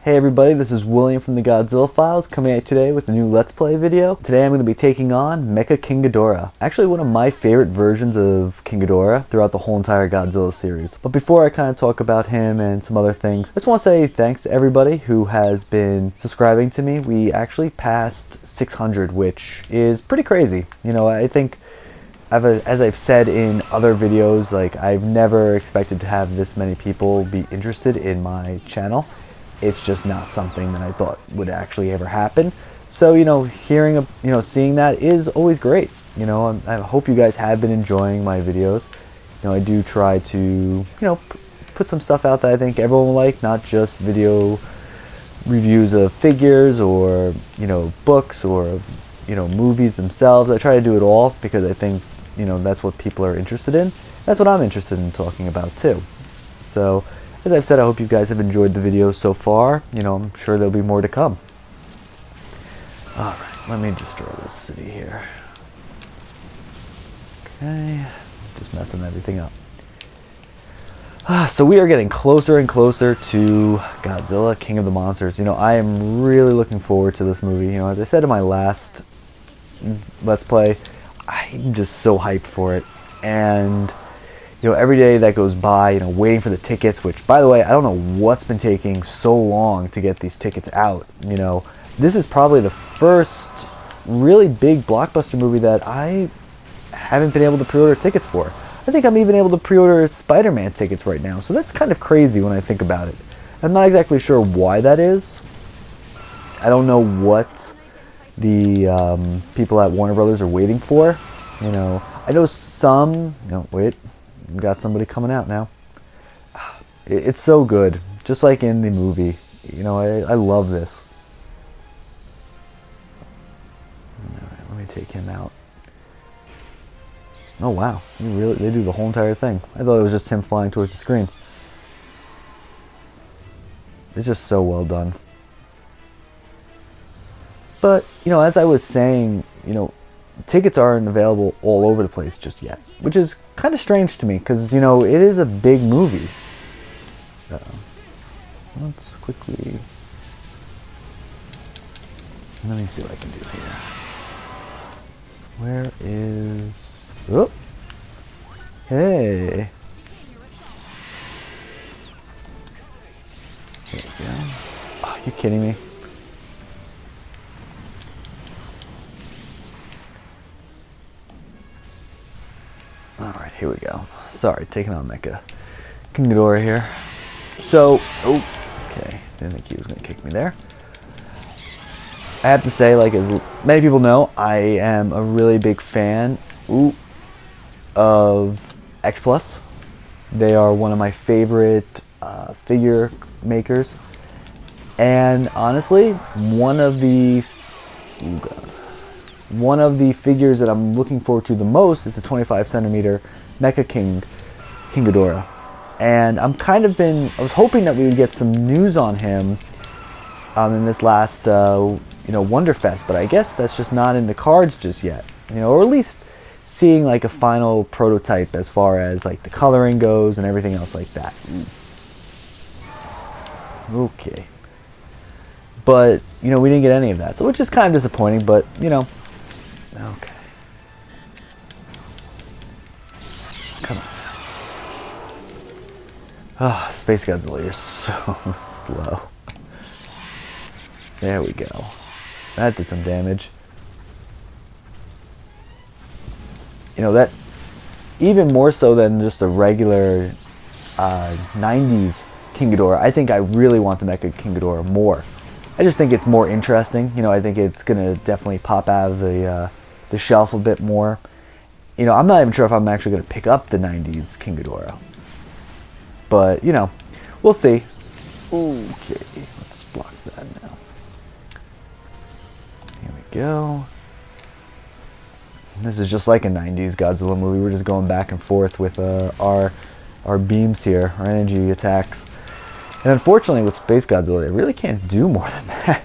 Hey everybody, this is William from the Godzilla Files coming at you today with a new Let's Play video. Today I'm going to be taking on Mecha King Ghidorah. Actually one of my favorite versions of King Ghidorah throughout the whole entire Godzilla series. But before I kind of talk about him and some other things, I just want to say thanks to everybody who has been subscribing to me. We actually passed 600, which is pretty crazy. You know, I think as I've said in other videos, like I've never expected to have this many people be interested in my channel. It's just not something that I thought would actually ever happen. So, you know, seeing that is always great. You know, I hope you guys have been enjoying my videos. You know, I do try to, you know, put some stuff out that I think everyone will like, not just video reviews of figures or, you know, books or, you know, movies themselves. I try to do it all because I think, you know, that's what people are interested in. That's what I'm interested in talking about too. So, as I've said, I hope you guys have enjoyed the video so far. You know, I'm sure there'll be more to come. Alright, let me just draw this city here. Okay, just messing everything up. So we are getting closer and closer to Godzilla, King of the Monsters. You know, I am really looking forward to this movie. You know, as I said in my last Let's Play, I'm just so hyped for it. And you know, every day that goes by, you know, waiting for the tickets, which, by the way, I don't know what's been taking so long to get these tickets out. You know, this is probably the first really big blockbuster movie that I haven't been able to pre-order tickets for. I think I'm even able to pre-order Spider-Man tickets right now, so that's kind of crazy when I think about it. I'm not exactly sure why that is. I don't know what the people at Warner Brothers are waiting for. You know, I know some... No, wait. Got somebody coming out now. It's so good, just like in the movie. You know, I love this. Alright, let me take him out. Oh wow, they do the whole entire thing. I thought it was just him flying towards the screen. It's just so well done. But, you know, as I was saying, you know, tickets aren't available all over the place just yet, which is kind of strange to me because, you know, it is a big movie. Let's quickly... Let me see what I can do here. Where is... Oh! Hey! There we go. Oh, are you kidding me? Alright, here we go. Sorry, taking on Mecha King Ghidorah here. So, okay, didn't think he was going to kick me there. I have to say, like as many people know, I am a really big fan of X Plus. They are one of my favorite figure makers. And honestly, one of the figures that I'm looking forward to the most is the 25 centimeter Mecha King Ghidorah. And I was hoping that we would get some news on him in this last, you know, Wonderfest, but I guess that's just not in the cards just yet. You know, or at least seeing like a final prototype as far as like the coloring goes and everything else like that. Okay. But, you know, we didn't get any of that, so which is kind of disappointing, but, you know. Okay. Come on. Ah, SpaceGodzilla, you're so slow. There we go. That did some damage. You know, that even more so than just a regular 90s King Ghidorah. I think I really want the Mecha King Ghidorah more. I just think it's more interesting. You know, I think it's gonna definitely pop out of the shelf a bit more. You know, I'm not even sure if I'm actually gonna pick up the 90s King Ghidorah. But, you know, we'll see. Okay, let's block that now. Here we go. This is just like a 90s Godzilla movie. We're just going back and forth with our beams here, our energy attacks. And unfortunately with SpaceGodzilla, it really can't do more than that.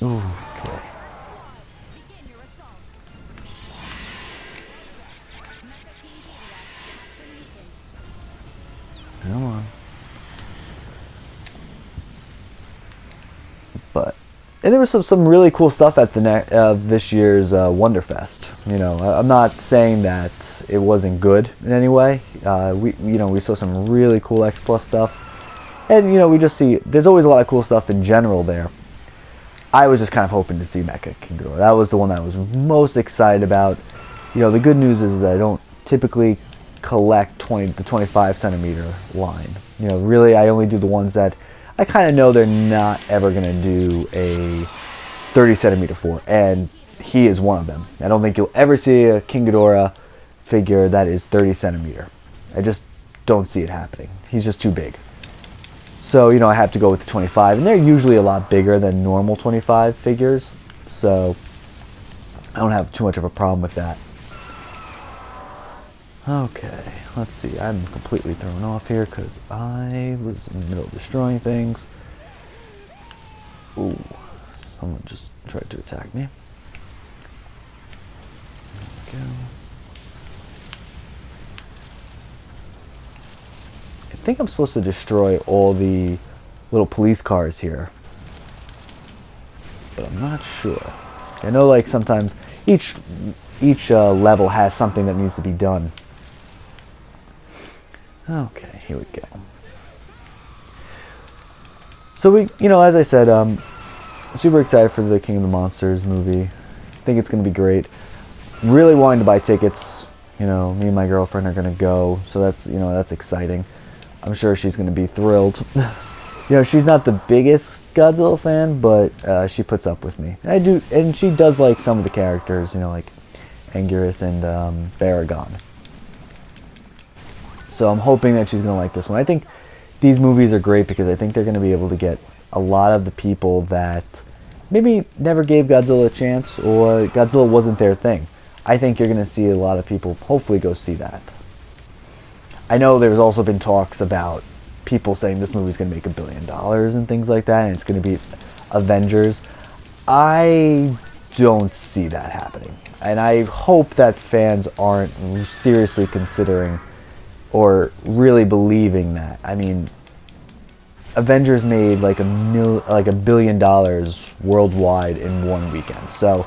Ooh, okay. Come on. And there was some really cool stuff at the this year's Wonderfest. You know, I'm not saying that it wasn't good in any way. We saw some really cool X Plus stuff, and we just see there's always a lot of cool stuff in general there. I was just kind of hoping to see Mecha King Ghidorah. That was the one that I was most excited about. The good news is that I don't typically collect the 25 centimeter line. Really, I only do the ones that I kind of know they're not ever going to do a 30 centimeter for, and he is one of them. I don't think you'll ever see a King Ghidorah figure that is 30 centimeter. I just don't see it happening. He's just too big. So, I have to go with the 25, and they're usually a lot bigger than normal 25 figures, so I don't have too much of a problem with that. Okay, let's see. I'm completely thrown off here because I was in the middle of destroying things. Ooh, someone just tried to attack me. There we go. I think I'm supposed to destroy all the little police cars here, but I'm not sure. I know, like, sometimes each level has something that needs to be done. Okay, here we go. So as I said, super excited for the King of the Monsters movie. I think it's going to be great. Really wanting to buy tickets. Me and my girlfriend are going to go, so that's exciting. I'm sure she's going to be thrilled. She's not the biggest Godzilla fan, but she puts up with me. And she does like some of the characters, like Anguirus and Baragon. So I'm hoping that she's going to like this one. I think these movies are great because I think they're going to be able to get a lot of the people that maybe never gave Godzilla a chance or Godzilla wasn't their thing. I think you're going to see a lot of people hopefully go see that. I know there's also been talks about people saying this movie's going to make $1 billion and things like that, and it's going to be Avengers. I don't see that happening. And I hope that fans aren't seriously considering or really believing that. I mean, Avengers made like $1 billion worldwide in one weekend. So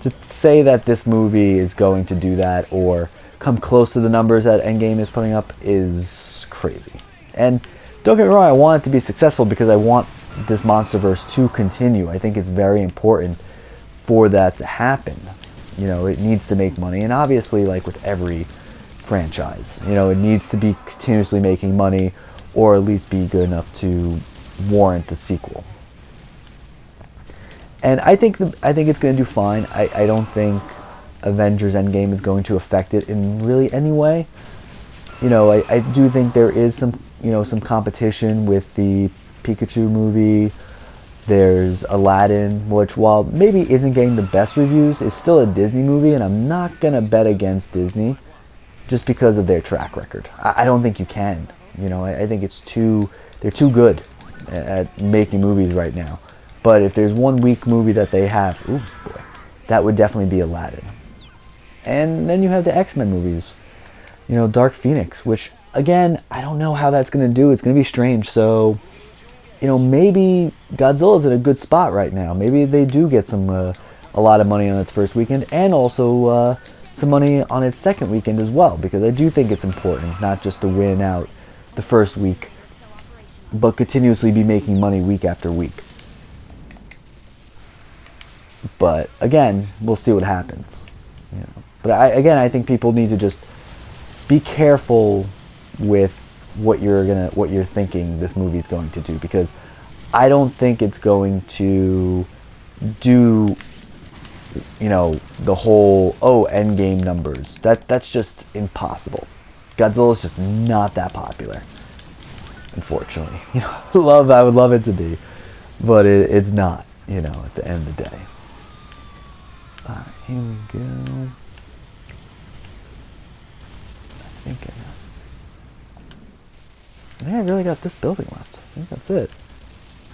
to say that this movie is going to do that or come close to the numbers that Endgame is putting up is crazy. And don't get me wrong, I want it to be successful because I want this MonsterVerse to continue. I think it's very important for that to happen. It needs to make money, and obviously, like with every franchise, it needs to be continuously making money, or at least be good enough to warrant the sequel. And I think it's going to do fine. I don't think Avengers Endgame is going to affect it in really any way. I do think there is some competition with the Pikachu movie. There's Aladdin, which while maybe isn't getting the best reviews, is still a Disney movie, and I'm not gonna bet against Disney just because of their track record. I don't think you can. I think they're too good at making movies right now. But if there's one weak movie that they have, ooh boy, that would definitely be Aladdin. And then you have the X-Men movies, Dark Phoenix, which again, I don't know how that's going to do. It's going to be strange. So, maybe Godzilla's in a good spot right now. Maybe they do get a lot of money on its first weekend, and also some money on its second weekend as well, because I do think it's important not just to win out the first week, but continuously be making money week after week. But again, we'll see what happens. But I think people need to just be careful with what you're thinking this movie's going to do, because I don't think it's going to do the whole Endgame numbers. That's just impossible. Godzilla's just not that popular, unfortunately. I would love it to be, but it's not. At the end of the day. All right, here we go. I think I really got this building left. I think that's it.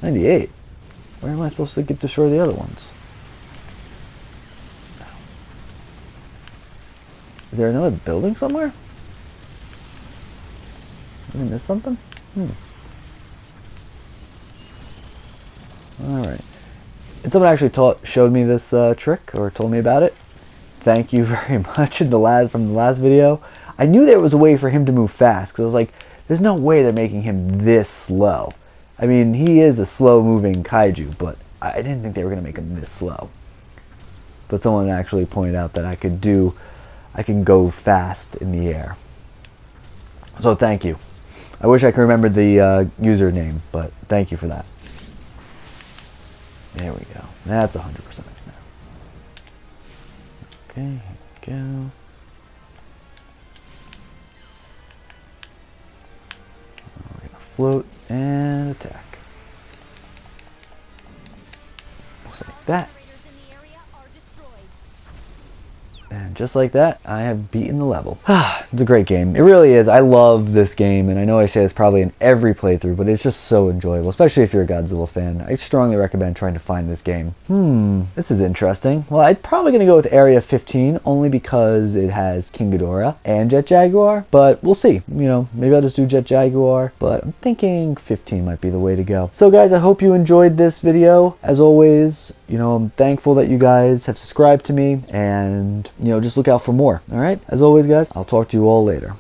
98. Where am I supposed to destroy the other ones? Is there another building somewhere? Did I miss something? Alright. And someone actually showed me this trick, or told me about it. Thank you very much from the last video. I knew there was a way for him to move fast, because I was like, there's no way they're making him this slow. I mean, he is a slow-moving kaiju, but I didn't think they were going to make him this slow. But someone actually pointed out that I can go fast in the air. So thank you. I wish I could remember the username, but thank you for that. There we go. That's 100% now. Okay, here we go. We're going to float and attack. Just like that. And just like that, I have beaten the level. It's a great game. It really is. I love this game, and I know I say this probably in every playthrough, but it's just so enjoyable, especially if you're a Godzilla fan. I strongly recommend trying to find this game. This is interesting. Well, I'm probably going to go with Area 15, only because it has King Ghidorah and Jet Jaguar, but we'll see. You know, maybe I'll just do Jet Jaguar, but I'm thinking 15 might be the way to go. So guys, I hope you enjoyed this video. As always, you know, I'm thankful that you guys have subscribed to me, and you know, just look out for more. All right, as always guys, I'll talk to you all later.